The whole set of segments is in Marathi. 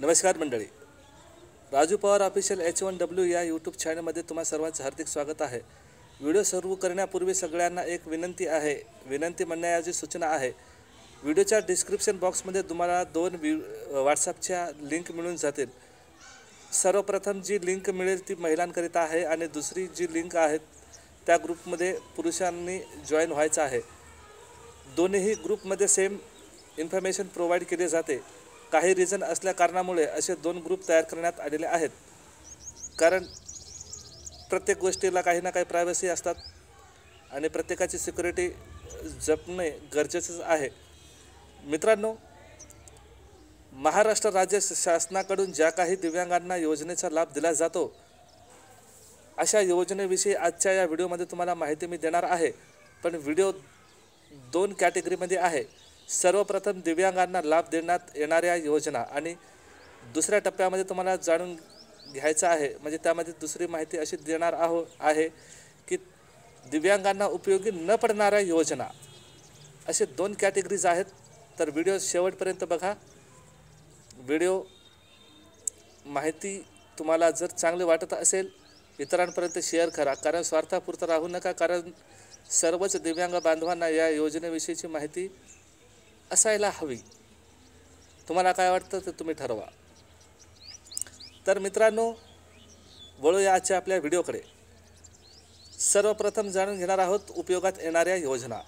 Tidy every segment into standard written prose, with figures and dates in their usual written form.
नमस्कार मंडळी, राजू पवार ऑफिशियल H1W या यूट्यूब चॅनलमध्ये तुम्हा सर्वांचं हार्दिक स्वागत आहे। व्हिडिओ सुरू करण्यापूर्वी सगळ्यांना एक विनंती म्हणण्याची सूचना आहे। व्हिडिओच्या डिस्क्रिप्शन बॉक्समध्ये तुम्हाला 2 व्हॉट्सअपच्या लिंक मिळून जातील। सर्वप्रथम जी लिंक मिळेल ती महिलांकरिता आहे आणि दुसरी जी लिंक आहे त्या ग्रुपमध्ये पुरुषांनी जॉईन व्हायचं आहे। दोन्ही ग्रुपमध्ये सेम इन्फॉर्मेशन प्रोव्हाइड केली जाते। काही रिझन असल्या कारणामुळे असे 2 ग्रुप तयार करण्यात आलेले आहेत, कारण प्रत्येक गोष्टीला काही ना काही प्रायव्हसी असतात आणि प्रत्येकाची सिक्युरिटी जपणे गरजेचं आहे। मित्रांनो, महाराष्ट्र राज्य शासनाकडून ज्या काही दिव्यांगांना योजनेचा लाभ दिला जातो अशा योजनेविषयी आजच्या या व्हिडिओमध्ये तुम्हाला माहिती मी देणार आहे। पण व्हिडिओ 2 कॅटेगरीमध्ये आहे। सर्वप्रथम दिव्यांगांना लाभ देण्यात येणाऱ्या योजना आणि दुसऱ्या टप्प्यामध्ये तुम्हाला जाणून घ्यायचं आहे, म्हणजे त्यामध्ये दुसरी माहिती अशी देणार आहे की दिव्यांगांना उपयोगी न पडणाऱ्या योजना, असे 2 कॅटेगरीज आहेत। तर व्हिडिओ शेवटपर्यंत बघा। व्हिडिओ माहिती तुम्हाला जर चांगली वाटत असेल इतरांपर्यंत शेअर करा, कारण स्वार्थापुरतं राहू नका, कारण सर्वच दिव्यांग बांधवांना या योजनेविषयीची माहिती असायला हवी। तुम्हाला काय वाटतं ते तुम्ही ठरवा। तर मित्रांनो, वळूया आजच्या आपल्या व्हिडिओकडे। सर्वप्रथम जाणून घेणार आहोत उपयोगात येणाऱ्या योजना।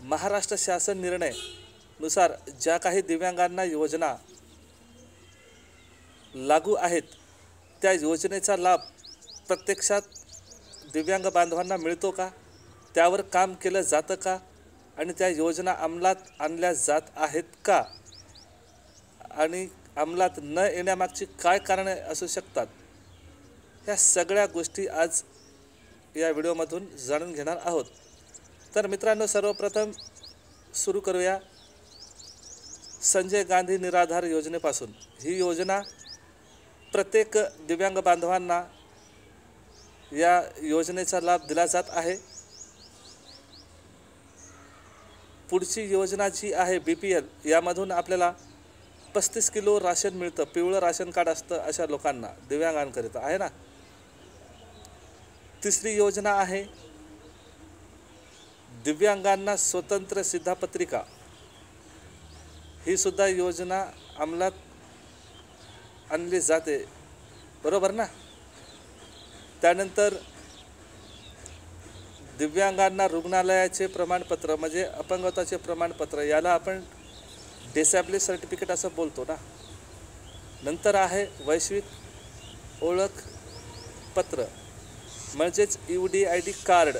महाराष्ट्र शासन निर्णयानुसार ज्या काही दिव्यांगांना योजना लागू आहेत त्या योजनेचा लाभ प्रत्यक्षात दिव्यांग बांधवांना मिळतो का, त्यावर काम केलं जातं का आणि त्या योजना अंमलात आणल्या जात आहेत का, आणि अंमलात न येण्यामागची काय कारणे असू शकतात, ह्या सगळ्या गोष्टी आज या व्हिडिओमधून जाणून घेणार आहोत। तर मित्रांनो, सर्वप्रथम सुरू करूया संजय गांधी निराधार योजनेपासून। ही योजना प्रत्येक दिव्यांग बांधवांना या योजनेचा लाभ दिला जात आहे। पुढची योजना जी आहे BPL, यामधून आपल्याला 35 किलो राशन मिळतं। पिवळं राशन कार्ड असतं अशा लोकांना, दिव्यांगांकरिता आहे ना। तिसरी योजना आहे दिव्यांगांना स्वतंत्र शिधापत्रिका। ही सुद्धा योजना अंमलात आणली जाते, बरोबर ना। त्यानंतर दिव्यांगांना रुग्णालयाचे प्रमाणपत्र, म्हणजे अपंगत्वाचे प्रमाणपत्र, याला आपण डिसॅबिलिटी सर्टिफिकेट असं बोलतो ना। नंतर आहे वैश्विक ओळख पत्र, म्हणजेच UDID कार्ड।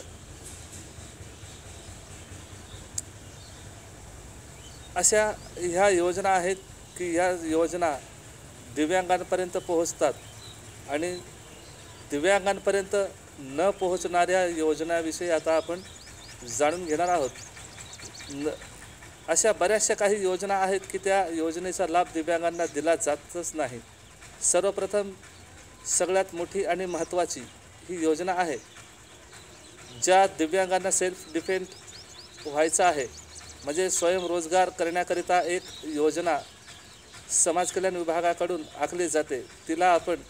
अशा ह्या योजना आहेत की ह्या योजना दिव्यांगांपर्यंत पोहोचतात, आणि दिव्यांगांपर्यंत न पोहोचणाऱ्या योजनाविषयी आता आपण जाणून घेणार आहोत। अशा बऱ्याचशा काही योजना आहेत की त्या योजनेचा लाभ दिव्यांगांना दिला जातच नाही। सर्वप्रथम सगळ्यात मोठी आणि महत्त्वाची ही योजना आहे, ज्या दिव्यांगांना सेल्फ डिपेंड व्हायचं आहे, म्हणजे स्वयंरोजगार करण्याकरिता एक योजना समाज कल्याण विभागाकडून आखली जाते। तिला आपण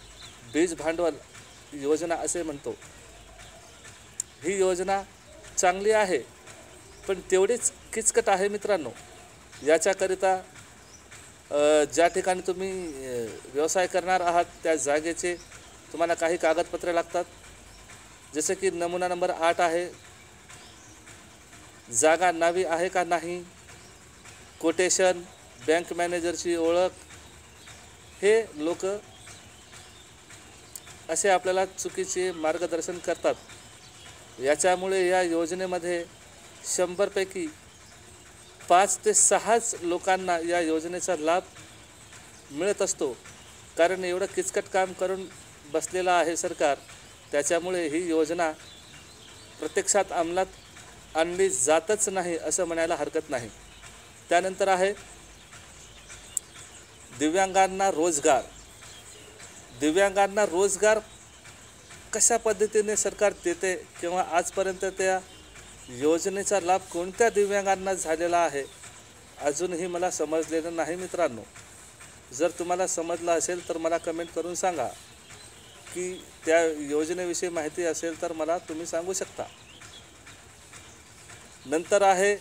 बीज भांडवल योजना असे म्हणतो। ही योजना चांगली आहे, पण तेवढीच किचकट आहे मित्रांनो। याच्याकरिता ज्या ठिकाणी तुम्ही व्यवसाय करणार आहात त्या जागेचे तुम्हाला काही कागदपत्रे लागतात, जसे की नमुना नंबर 8 आहे, जागा नावी आहे का नाही, कोटेशन, बँक मॅनेजरची ओळख। हे लोक असे आपल्याला चुकीचे मार्गदर्शन करतात। याच्यामुळे या योजनेमध्ये 100 पैकी 5 ते 6च लोकांना या योजनेचा लाभ मिळत असतो, कारण एवढं किचकट काम करून बसलेलं आहे सरकार। त्याच्यामुळे ही योजना प्रत्यक्षात अंमलात आणली जातच नाही असं म्हणायला हरकत नाही। त्यानंतर आहे दिव्यांगांना रोजगार। दिव्यांगांना रोजगार कशा पद्धतीने सरकार देते किंवा आजपर्यंत त्या योजनेचा लाभ कोणत्या दिव्यांगांना झालेला आहे अजूनही मला समजलेलं नाही मित्रांनो। जर तुम्हाला समजलं असेल तर मला कमेंट करून सांगा, की त्या योजनेविषयी माहिती असेल तर मला तुम्ही सांगू शकता. नंतर आहे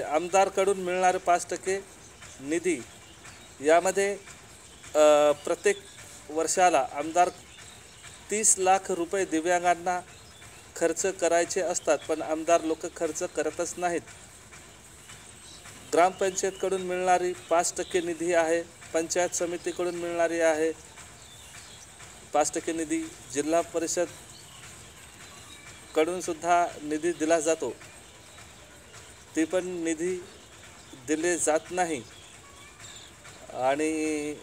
आमदारकडून मिळणारे 5% निधी. यामध्ये प्रत्येक वर्षाला आमदार 30 लाख रुपये दिव्यांगांना खर्च करायचे असतात, पण आमदार लोक खर्च करतच नाहीत. ग्रामपंचायतकडून मिळणारी 5% निधी आहे, पंचायत समितीकडून मिळणारी आहे 5% निधी, जिल्हा परिषद कडून सुद्धा निधी दिला जातो, ती पण निधी दिले जात नाही. आणि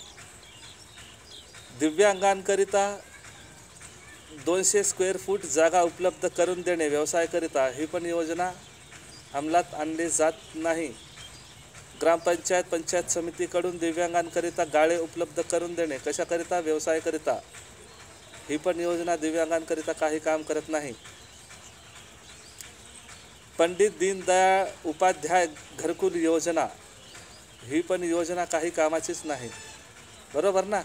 दिव्यांगांकरिता 200 स्क्वेअर फूट जागा उपलब्ध करून देणे व्यवसायाकरिता, ही पण योजना अंमलात आणली जात नाही. ग्रामपंचायत पंचायत समितीकडून दिव्यांगांकरिता गाळे उपलब्ध करून देणे, कशाकरिता? व्यवसायाकरिता, ही पण योजना दिव्यांगांकरिता काही काम करत नाही. पंडित दीनदयाळ उपाध्याय घरकुल योजना, ही पण योजना काही कामाचीच नाही. बरोबर ना?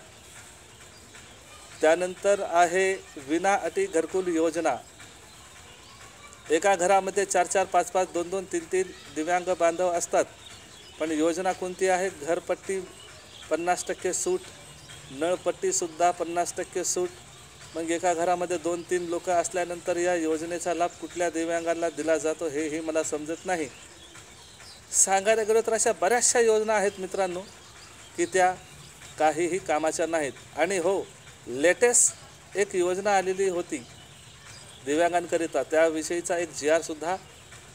त्यानंतर आहे विना अटी घरकुल योजना. एका घरामध्ये 4-4, 5-5, 2-2, 3-3 दिव्यांग बांधव असतात, पण योजना कोणती आहे? घरपट्टी 50% सूट, नळपट्टीसुद्धा 50% सूट. मग एका घरामध्ये 2-3 लोक असल्यानंतर या योजनेचा लाभ कुठल्या दिव्यांगांना दिला जातो हेही मला समजत नाही. सांगायला गेलो तर अशा बऱ्याचशा योजना आहेत मित्रांनो, की त्या काहीही कामाच्या नाहीत. आणि हो, लेटेस्ट एक योजना आलेली होती दिव्यांगांकरिता, त्याविषयीचा एक GR सुद्धा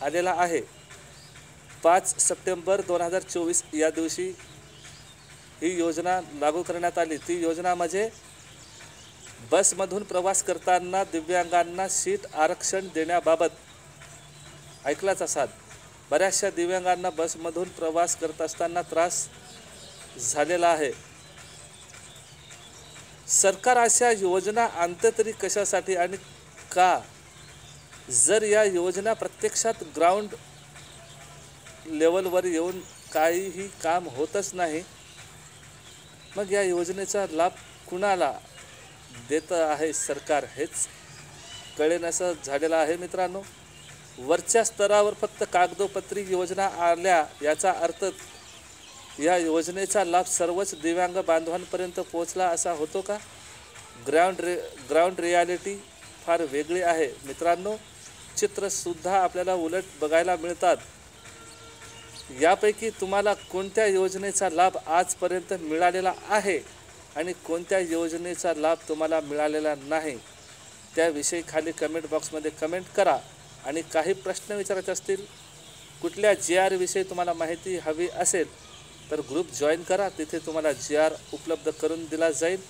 आलेला आहे. 5 सप्टेंबर 2024 या दिवशी ही योजना लागू करण्यात आली. ती योजना म्हणजे बसमधून प्रवास करताना दिव्यांगांना सीट आरक्षण देण्याबाबत. ऐकलाच असाल, बऱ्याचशा दिव्यांगांना बसमधून प्रवास करत असताना त्रास झालेला आहे. सरकार अशा योजना आणते तरी कशासाठी आणि का? जर या योजना प्रत्यक्षात ग्राउंड लेवलवर येऊन काहीही काम होतच नाही, मग या योजनेचा लाभ कुणाला देत आहे सरकार हेच कळेनासं झालेलं आहे मित्रांनो. वरच्या स्तरावर फक्त कागदोपत्री योजना आल्या याचा अर्थ या योजनेचा लाभ सर्वच दिव्यांग बांधवांपर्यंत पोहोचला असा होतो का? ग्राउंड रियालिटी फार वेगळी आहे मित्रांनो. चित्रसुद्धा आपल्याला उलट बघायला मिळतात. यापैकी तुम्हाला कोणत्या योजनेचा लाभ आजपर्यंत मिळालेला आहे आणि कोणत्या योजनेचा लाभ तुम्हाला मिळालेला नाही, त्याविषयी खाली कमेंट बॉक्समध्ये कमेंट करा. आणि काही प्रश्न विचारायचे असतील, कुठल्या GR विषयी तुम्हाला माहिती हवी असेल तर ग्रुप जॉईन करा, तिथे तुम्हाला GR उपलब्ध करून दिला जाईल.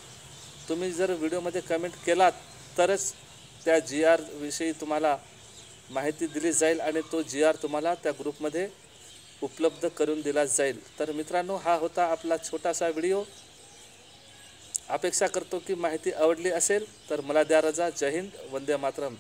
तुम्ही जर व्हिडिओमध्ये कमेंट केलात तरच त्या GR विषयी तुम्हाला माहिती दिली जाईल आणि तो GR तुम्हाला त्या ग्रुपमध्ये उपलब्ध करून दिला जाईल. तर मित्रांनो, हा होता आपला छोटासा व्हिडिओ. अपेक्षा करतो की माहिती आवडली असेल तर मला द्या रजा. जय हिंद, वंदे मातरम.